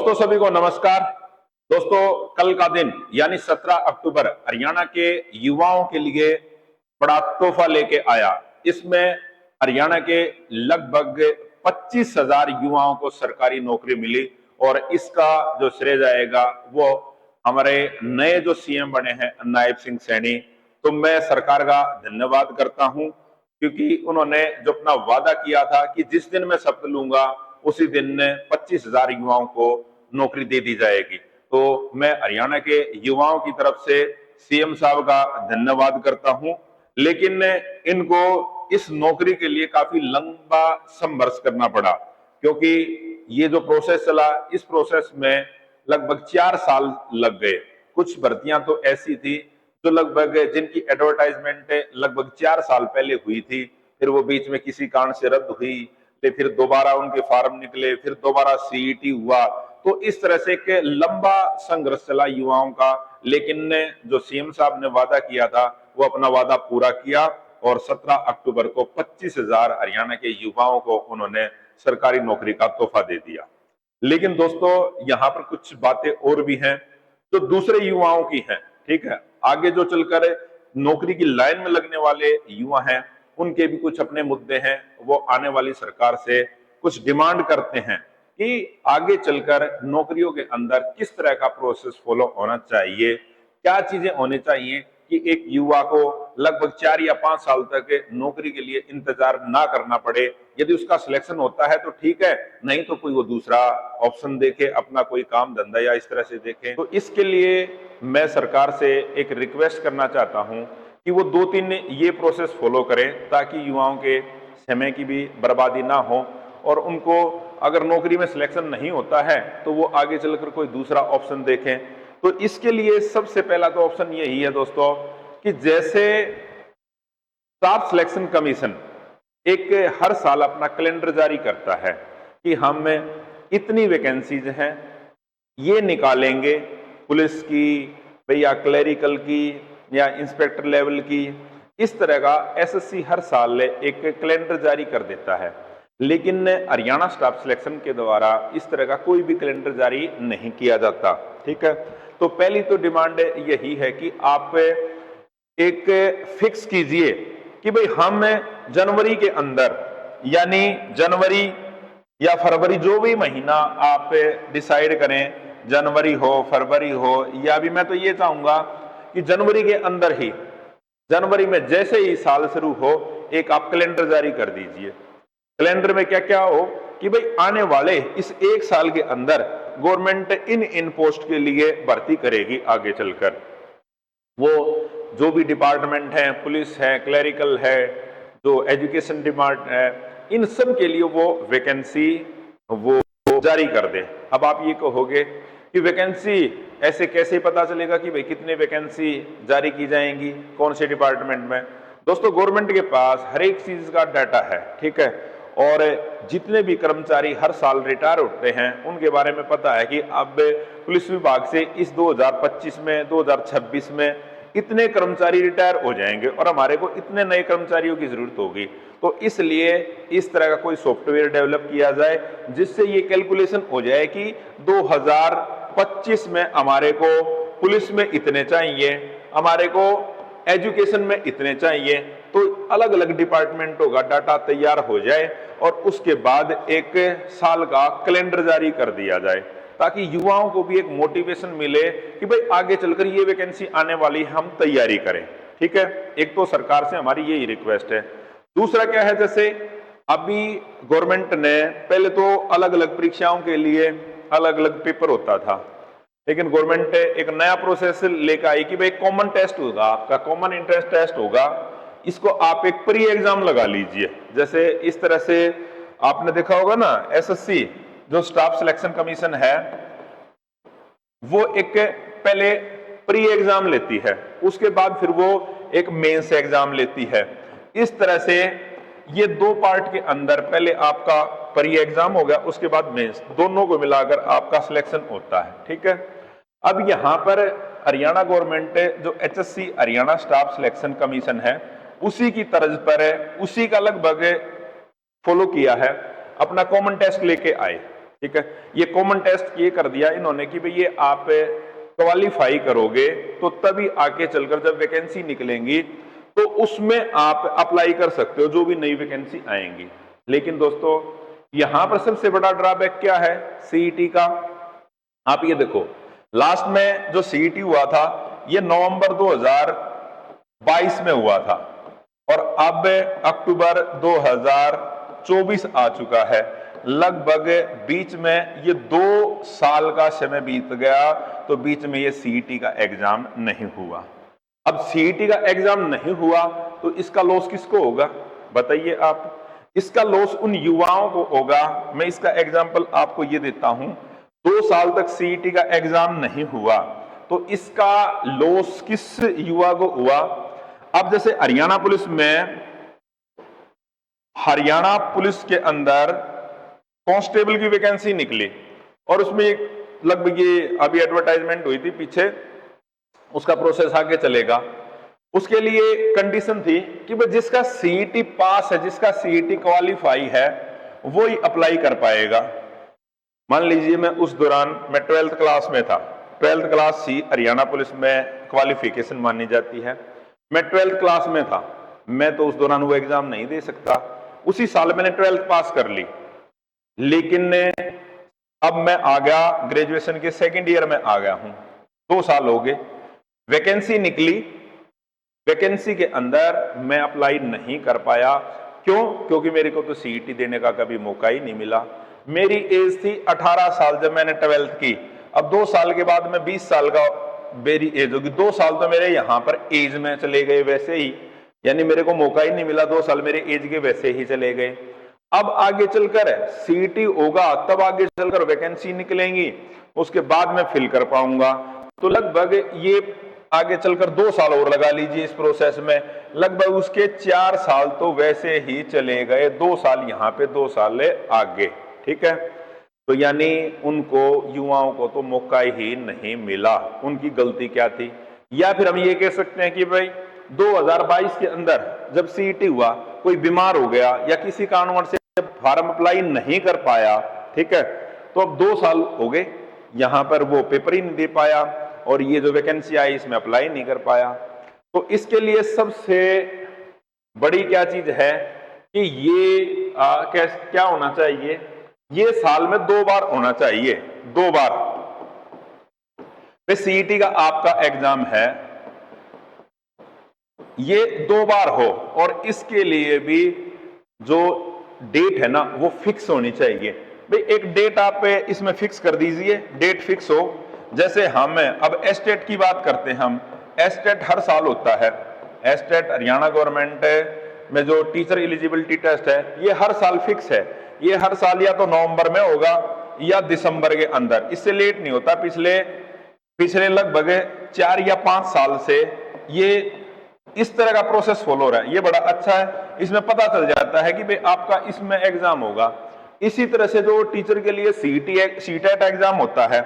दोस्तों सभी को नमस्कार। दोस्तों कल का दिन यानी 17 अक्टूबर हरियाणा के युवाओं के लिए बड़ा तोहफा लेके आया। इसमें हरियाणा के लगभग 25,000 युवाओं को सरकारी नौकरी मिली और इसका जो श्रेय जाएगा वो हमारे नए जो सीएम बने हैं नायब सिंह सैनी। तो मैं सरकार का धन्यवाद करता हूं क्योंकि उन्होंने जो अपना वादा किया था कि जिस दिन मैं शपथ लूंगा उसी दिन 25,000 युवाओं को नौकरी दे दी जाएगी। तो मैं हरियाणा के युवाओं की तरफ से सीएम साहब का धन्यवाद करता हूं, लेकिन इनको इस नौकरी के लिए काफी लंबा संघर्ष करना पड़ा क्योंकि ये जो प्रोसेस चला इस प्रोसेस में लगभग 4 साल लग गए। कुछ भर्तियां तो ऐसी थी जो लगभग जिनकी एडवर्टाइजमेंट लगभग 4 साल पहले हुई थी, फिर वो बीच में किसी कारण से रद्द हुई, फिर दोबारा उनके फार्म निकले, फिर दोबारा सीईटी हुआ। तो इस तरह से एक लंबा संघर्ष चला युवाओं का, लेकिन जो सीएम साहब ने वादा किया था वो अपना वादा पूरा किया और 17 अक्टूबर को 25,000 हरियाणा के युवाओं को उन्होंने सरकारी नौकरी का तोहफा दे दिया। लेकिन दोस्तों यहाँ पर कुछ बातें और भी हैं जो दूसरे युवाओं की हैं। ठीक है, आगे जो चलकर नौकरी की लाइन में लगने वाले युवा हैं उनके भी कुछ अपने मुद्दे हैं। वो आने वाली सरकार से कुछ डिमांड करते हैं कि आगे चलकर नौकरियों के अंदर किस तरह का प्रोसेस फॉलो होना चाहिए, क्या चीजें होनी चाहिए कि एक युवा को लगभग 4 या 5 साल तक नौकरी के लिए इंतजार ना करना पड़े। यदि उसका सिलेक्शन होता है तो ठीक है, नहीं तो कोई वो दूसरा ऑप्शन देखे, अपना कोई काम धंधा या इस तरह से देखे। तो इसके लिए मैं सरकार से एक रिक्वेस्ट करना चाहता हूं कि वो 2-3 ये प्रोसेस फॉलो करें ताकि युवाओं के समय की भी बर्बादी ना हो और उनको अगर नौकरी में सिलेक्शन नहीं होता है तो वो आगे चलकर कोई दूसरा ऑप्शन देखें। तो इसके लिए सबसे पहला तो ऑप्शन यही है दोस्तों कि जैसे स्टाफ सिलेक्शन कमीशन एक हर साल अपना कैलेंडर जारी करता है कि हम इतनी वैकेंसीज हैं ये निकालेंगे, पुलिस की या क्लरिकल की या इंस्पेक्टर लेवल की, इस तरह का एसएससी हर साल एक कैलेंडर जारी कर देता है। लेकिन हरियाणा स्टाफ सिलेक्शन के द्वारा इस तरह का कोई भी कैलेंडर जारी नहीं किया जाता। ठीक है, तो पहली तो डिमांड यही है कि आप एक फिक्स कीजिए कि भाई हम जनवरी के अंदर यानी जनवरी या फरवरी जो भी महीना आप डिसाइड करें, जनवरी हो फरवरी हो, या भी मैं तो ये चाहूंगा कि जनवरी के अंदर ही, जनवरी में जैसे ही साल शुरू हो एक आप कैलेंडर जारी कर दीजिए। कैलेंडर में क्या क्या हो कि भाई आने वाले इस 1 साल के अंदर गवर्नमेंट इन पोस्ट के लिए भर्ती करेगी। आगे चलकर वो जो भी डिपार्टमेंट है, पुलिस है, क्लरिकल है, जो एजुकेशन डिपार्टमेंट है, इन सब के लिए वो वैकेंसी वो जारी कर दे। अब आप ये कहोगे कि वैकेंसी ऐसे कैसे पता चलेगा कि भाई कितने वैकेंसी जारी की जाएंगी कौन से डिपार्टमेंट में। दोस्तों गवर्नमेंट के पास हर एक चीज का डाटा है। ठीक है, और जितने भी कर्मचारी हर साल रिटायर होते हैं उनके बारे में पता है कि अब पुलिस विभाग से इस 2025 में 2026 में इतने कर्मचारी रिटायर हो जाएंगे और हमारे को इतने नए कर्मचारियों की जरूरत होगी। तो इसलिए इस तरह का कोई सॉफ्टवेयर डेवलप किया जाए जिससे ये कैलकुलेशन हो जाए कि 2025 में हमारे को पुलिस में इतने चाहिए, हमारे को एजुकेशन में इतने चाहिए। तो अलग अलग डिपार्टमेंटों का डाटा तैयार हो जाए और उसके बाद एक साल का कैलेंडर जारी कर दिया जाए ताकि युवाओं को भी एक मोटिवेशन मिले कि भाई आगे चलकर ये वैकेंसी आने वाली, हम तैयारी करें। ठीक है, एक तो सरकार से हमारी यही रिक्वेस्ट है। दूसरा क्या है, जैसे अभी गवर्नमेंट ने पहले तो अलग अलग परीक्षाओं के लिए अलग अलग पेपर होता था, लेकिन गवर्नमेंट एक नया प्रोसेस लेकर आई कि भाई कॉमन टेस्ट होगा, आपका कॉमन इंट्रेंस टेस्ट होगा, इसको आप एक प्री एग्जाम लगा लीजिए। जैसे इस तरह से आपने देखा होगा ना, एसएससी जो स्टाफ सिलेक्शन कमीशन है वो एक पहले प्री एग्जाम लेती है, उसके बाद फिर वो एक मेंस एग्जाम लेती है। इस तरह से ये 2 पार्ट के अंदर पहले आपका प्री एग्जाम हो गया, उसके बाद मेंस, दोनों को मिलाकर आपका सिलेक्शन होता है। ठीक है, अब यहां पर हरियाणा गवर्नमेंट जो HSC Haryana staff selection commission है उसी की तर्ज पर उसी का लगभग फॉलो किया है, अपना कॉमन टेस्ट लेके आए। ठीक है, ये कॉमन टेस्ट ये कर दिया इन्होंने कि भाई ये आप क्वालिफाई करोगे तो तभी आगे चलकर जब वैकेंसी निकलेंगी तो उसमें आप अप्लाई कर सकते हो जो भी नई वैकेंसी आएंगी। लेकिन दोस्तों यहां पर सबसे बड़ा ड्रॉबैक क्या है सीईटी का, आप ये देखो लास्ट में जो सीईटी हुआ था ये नवंबर 2022 में हुआ था और अब अक्टूबर 2024 आ चुका है, लगभग बीच में ये 2 साल का समय बीत गया, तो बीच में ये सीईटी का एग्जाम नहीं हुआ। अब सीईटी का एग्जाम नहीं हुआ तो इसका लॉस किसको होगा बताइए आप, इसका लॉस उन युवाओं को होगा। मैं इसका एग्जांपल आपको ये देता हूं, 2 साल तक सीईटी का एग्जाम नहीं हुआ तो इसका लॉस किस युवा को हुआ। अब जैसे हरियाणा पुलिस के अंदर कांस्टेबल की वैकेंसी निकली और उसमें लगभग ये अभी एडवर्टाइजमेंट हुई थी पीछे, उसका प्रोसेस आगे चलेगा। उसके लिए कंडीशन थी कि भाई जिसका सीईटी पास है, जिसका सीईटी क्वालिफाई है वो ही अप्लाई कर पाएगा। मान लीजिए मैं उस दौरान मैं 12th क्लास में था, 12th क्लास सी हरियाणा पुलिस में क्वालिफिकेशन मानी जाती है, मैं 12th क्लास में था, मैं तो उस दौरान वो एग्जाम नहीं दे सकता। उसी साल मैंने 12th पास कर ली, लेकिन अब मैं आ गया ग्रेजुएशन के 2nd ईयर में आ गया हूं, 2 साल हो गए, वैकेंसी निकली, वैकेंसी के अंदर मैं अप्लाई नहीं कर पाया। क्यों? क्योंकि मेरे को तो सीईटी देने का कभी मौका ही नहीं मिला। मेरी एज थी 18 साल जब मैंने 12th की, अब 2 साल के बाद मैं 20 साल का मेरी एज होगी, 2 साल तो मेरे यहाँ पर एज में चले गए वैसे ही, यानी मेरे को मौका ही नहीं मिला, 2 साल मेरे एज के वैसे ही चले गए। अब आगे चलकर सीईटी होगा तब आगे चलकर वैकेंसी निकलेंगी, उसके बाद मैं फिल कर पाऊंगा। तो लगभग ये आगे चलकर 2 साल और लगा लीजिए इस प्रोसेस में, लगभग उसके 4 साल तो वैसे ही चले गए, 2 साल यहाँ पे 2 साल आगे। ठीक है, तो यानी उनको युवाओं को तो मौका ही नहीं मिला। उनकी गलती क्या थी? या फिर हम ये कह सकते हैं कि भाई 2022 के अंदर जब सीईटी हुआ, कोई बीमार हो गया या किसी कारणवश से फॉर्म अप्लाई नहीं कर पाया, ठीक है, तो अब 2 साल हो गए, यहां पर वो पेपर ही नहीं दे पाया और ये जो वैकेंसी आई इसमें अप्लाई नहीं कर पाया। तो इसके लिए सबसे बड़ी क्या चीज है कि ये क्या होना चाहिए, ये साल में 2 बार होना चाहिए, 2 बार। सीईटी का आपका एग्जाम है, ये 2 बार हो और इसके लिए भी जो डेट है ना वो फिक्स होनी चाहिए। भाई एक डेट आप इसमें फिक्स कर दीजिए, डेट फिक्स हो। जैसे हम अब एस्टेट की बात करते हैं, हम एस्टेट हर साल होता है, एस्टेट हरियाणा गवर्नमेंट में जो टीचर एलिजिबिलिटी टेस्ट है ये हर साल फिक्स है, ये हर साल या तो नवंबर में होगा या दिसंबर के अंदर, इससे लेट नहीं होता। पिछले लगभग 4 या 5 साल से ये इस तरह का प्रोसेस फॉलो हो रहा है, ये बड़ा अच्छा है। इसमें पता चल जाता है कि भाई आपका इसमें एग्जाम होगा। इसी तरह से जो टीचर के लिए सीटेट एग्जाम होता है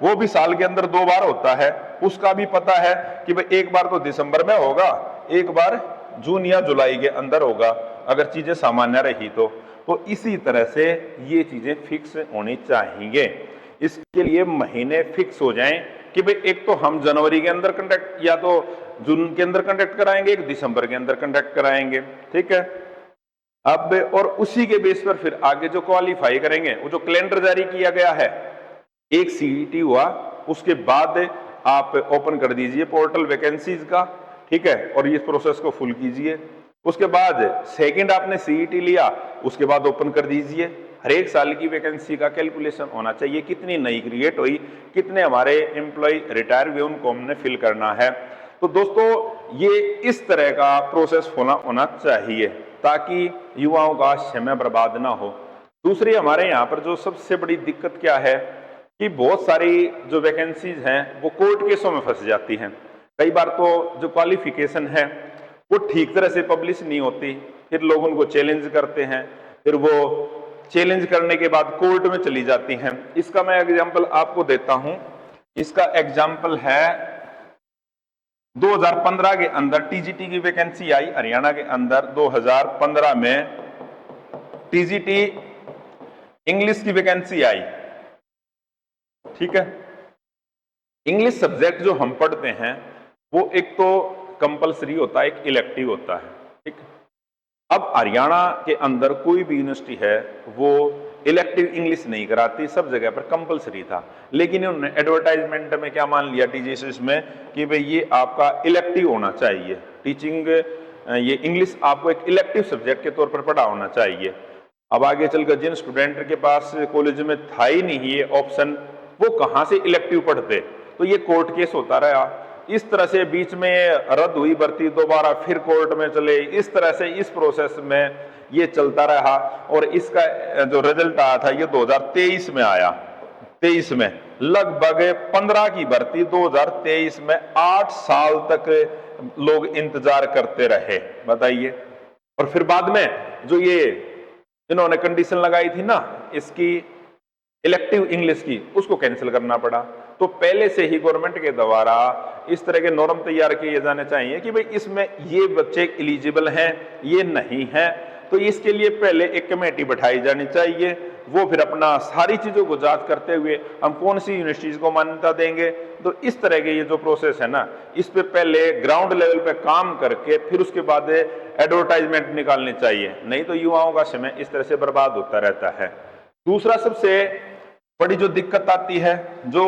वो भी साल के अंदर 2 बार होता है, उसका भी पता है कि भाई एक बार तो दिसंबर में होगा, एक बार जून या जुलाई के अंदर होगा, अगर चीजें सामान्य रही तो इसी तरह से ये चीजें फिक्स होनी चाहिए। इसके लिए महीने फिक्स हो जाएं कि भाई एक तो हम जनवरी के अंदर कंडक्ट या तो जून के अंदर कंडक्ट कराएंगे, एक दिसंबर के अंदर कंडक्ट कराएंगे, ठीक है। अब और उसी के बेस पर फिर आगे जो क्वालिफाई करेंगे, वो जो कैलेंडर जारी किया गया है, एक सीईटी हुआ उसके बाद आप ओपन कर दीजिए पोर्टल वैकेंसीज का, ठीक है, और इस प्रोसेस को फुल कीजिए। उसके बाद सेकंड आपने सीईटी लिया, उसके बाद ओपन कर दीजिए। हर एक साल की वैकेंसी का कैलकुलेशन होना चाहिए, कितनी नई क्रिएट हुई, कितने हमारे एम्प्लॉय रिटायर हुए, उनको हमने फिल करना है। तो दोस्तों ये इस तरह का प्रोसेस होना चाहिए ताकि युवाओं का समय बर्बाद ना हो। दूसरी हमारे यहाँ पर जो सबसे बड़ी दिक्कत क्या है कि बहुत सारी जो वैकेंसीज हैं वो कोर्ट केसों में फंस जाती हैं। कई बार तो जो क्वालिफिकेशन है वो ठीक तरह से पब्लिश नहीं होती, फिर लोग उनको चैलेंज करते हैं, फिर वो चैलेंज करने के बाद कोर्ट में चली जाती हैं। इसका मैं एग्जाम्पल आपको देता हूं। इसका एग्जाम्पल है 2015 के अंदर टीजीटी की वैकेंसी आई हरियाणा के अंदर। 2015 में टीजीटी इंग्लिश की वैकेंसी आई, ठीक है। इंग्लिश सब्जेक्ट जो हम पढ़ते हैं वो एक तो कंपलसरी होता है, एक इलेक्टिव होता है, ठीक। अब हरियाणा के अंदर कोई भी यूनिवर्सिटी है वो इलेक्टिव इंग्लिश नहीं कराती, सब जगह पर कंपलसरी था। लेकिन उन्होंने एडवर्टाइजमेंट में क्या मान लिया टीजीएसएस में कि भाई ये आपका इलेक्टिव होना चाहिए, टीचिंग ये इंग्लिश आपको एक इलेक्टिव सब्जेक्ट के तौर पर पढ़ा होना चाहिए। अब आगे चलकर जिन स्टूडेंट के पास कॉलेज में था ही नहीं ये ऑप्शन, वो कहाँ से इलेक्टिव पढ़ते, तो ये कोर्ट केस होता रहा। इस तरह से बीच में रद्द हुई भर्ती, दोबारा फिर कोर्ट में चले, इस तरह से इस प्रोसेस में ये चलता रहा। और इसका जो रिजल्ट आया था ये 2023 में आया। 23 में लगभग 15 की भर्ती 2023 में 8 साल तक लोग इंतजार करते रहे, बताइए। और फिर बाद में जो ये इन्होंने कंडीशन लगाई थी ना इसकी इलेक्टिव इंग्लिश की, उसको कैंसिल करना पड़ा। तो पहले से ही गवर्नमेंट के द्वारा इस तरह के नॉर्म तैयार किए जाने चाहिए कि भाई इसमें ये बच्चे एलिजिबल हैं, ये नहीं है, तो इसके लिए पहले एक कमेटी बैठाई जानी चाहिए। वो फिर अपना सारी चीजों को जांच करते हुए हम कौन सी यूनिवर्सिटीज को मान्यता देंगे। तो इस तरह के ये जो प्रोसेस है ना, इस पे पहले ग्राउंड लेवल पे काम करके फिर उसके बाद एडवर्टाइजमेंट निकालनी चाहिए, नहीं तो युवाओं का समय इस तरह से बर्बाद होता रहता है। दूसरा सबसे बड़ी जो दिक्कत आती है, जो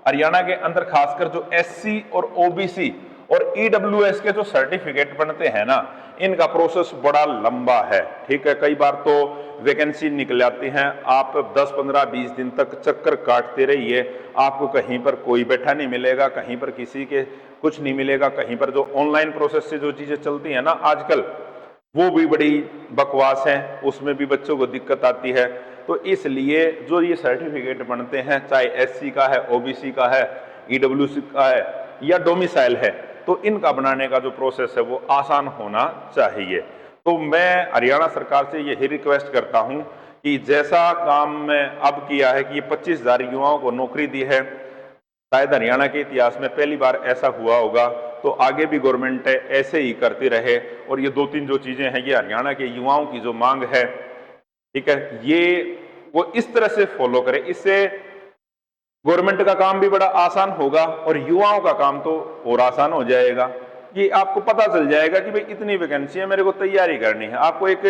हरियाणा के अंदर खासकर जो एससी और ओबीसी और ईडब्ल्यूएस के जो सर्टिफिकेट बनते हैं ना, इनका प्रोसेस बड़ा लंबा है, ठीक है। कई बार तो वैकेंसी निकल आती हैं, आप 10, 15, 20 दिन तक चक्कर काटते रहिए, आपको कहीं पर कोई बैठा नहीं मिलेगा, कहीं पर किसी के कुछ नहीं मिलेगा, कहीं पर जो ऑनलाइन प्रोसेस से जो चीजें चलती हैं ना आजकल, वो भी बड़ी बकवास है, उसमें भी बच्चों को दिक्कत आती है। तो इसलिए जो ये सर्टिफिकेट बनते हैं, चाहे एससी का है, ओबीसी का है, ईडब्ल्यूसी का है या डोमिसाइल है, तो इनका बनाने का जो प्रोसेस है वो आसान होना चाहिए। तो मैं हरियाणा सरकार से यही रिक्वेस्ट करता हूं कि जैसा काम में अब किया है कि 25,000 युवाओं को नौकरी दी है, शायद हरियाणा के इतिहास में पहली बार ऐसा हुआ होगा, तो आगे भी गवर्नमेंट ऐसे ही करती रहे। और ये 2-3 जो चीजें हैं, ये हरियाणा के युवाओं की जो मांग है, ठीक है, ये वो इस तरह से फॉलो करे, इससे गवर्नमेंट का काम भी बड़ा आसान होगा और युवाओं का काम तो और आसान हो जाएगा। कि आपको पता चल जाएगा कि भाई इतनी वैकेंसी है, मेरे को तैयारी करनी है। आपको एक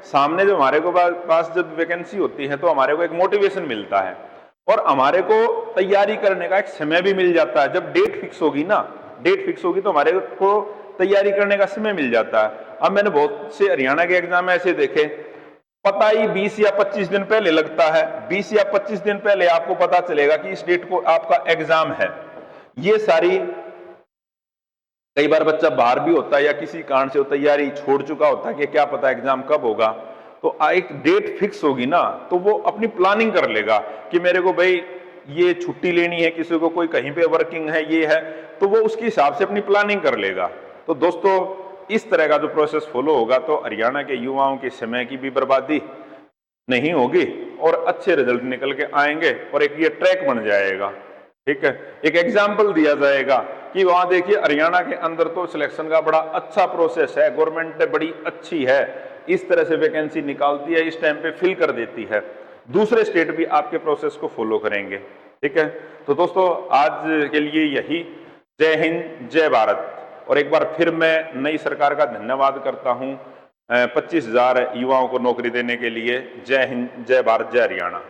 सामने जो हमारे को पास जब वैकेंसी होती है तो हमारे को एक मोटिवेशन मिलता है और हमारे को तैयारी करने का एक समय भी मिल जाता है। जब डेट फिक्स होगी ना, डेट फिक्स होगी तो हमारे को तैयारी करने का समय मिल जाता है। अब मैंने बहुत से हरियाणा के एग्जाम ऐसे देखे, पता ही 20 या 25 दिन पहले लगता है, 20 या 25 दिन पहले आपको पता चलेगा कि इस डेट को आपका एग्जाम है। ये सारी, कई बार बच्चा बाहर भी होता है या किसी कारण से वो तैयारी छोड़ चुका होता है कि क्या पता एग्जाम कब होगा, तो एक डेट फिक्स होगी ना तो वो अपनी प्लानिंग कर लेगा कि मेरे को भाई ये छुट्टी लेनी है, किसी को कोई कहीं पे वर्किंग है, ये है, तो वो उसके हिसाब से अपनी प्लानिंग कर लेगा। तो दोस्तों इस तरह का जो प्रोसेस फॉलो होगा तो हरियाणा के युवाओं के समय की भी बर्बादी नहीं होगी और अच्छे रिजल्ट निकल के आएंगे और एक ये ट्रैक बन जाएगा, ठीक है। एक एग्जाम्पल दिया जाएगा कि वहां देखिए हरियाणा के अंदर तो सिलेक्शन का बड़ा अच्छा प्रोसेस है, गवर्नमेंट बड़ी अच्छी है, इस तरह से वैकेंसी निकालती है, इस टाइम पे फिल कर देती है। दूसरे स्टेट भी आपके प्रोसेस को फॉलो करेंगे, ठीक है। तो दोस्तों आज के लिए यही। जय हिंद, जय भारत। और एक बार फिर मैं नई सरकार का धन्यवाद करता हूं 25,000 युवाओं को नौकरी देने के लिए। जय हिंद, जय भारत, जय हरियाणा।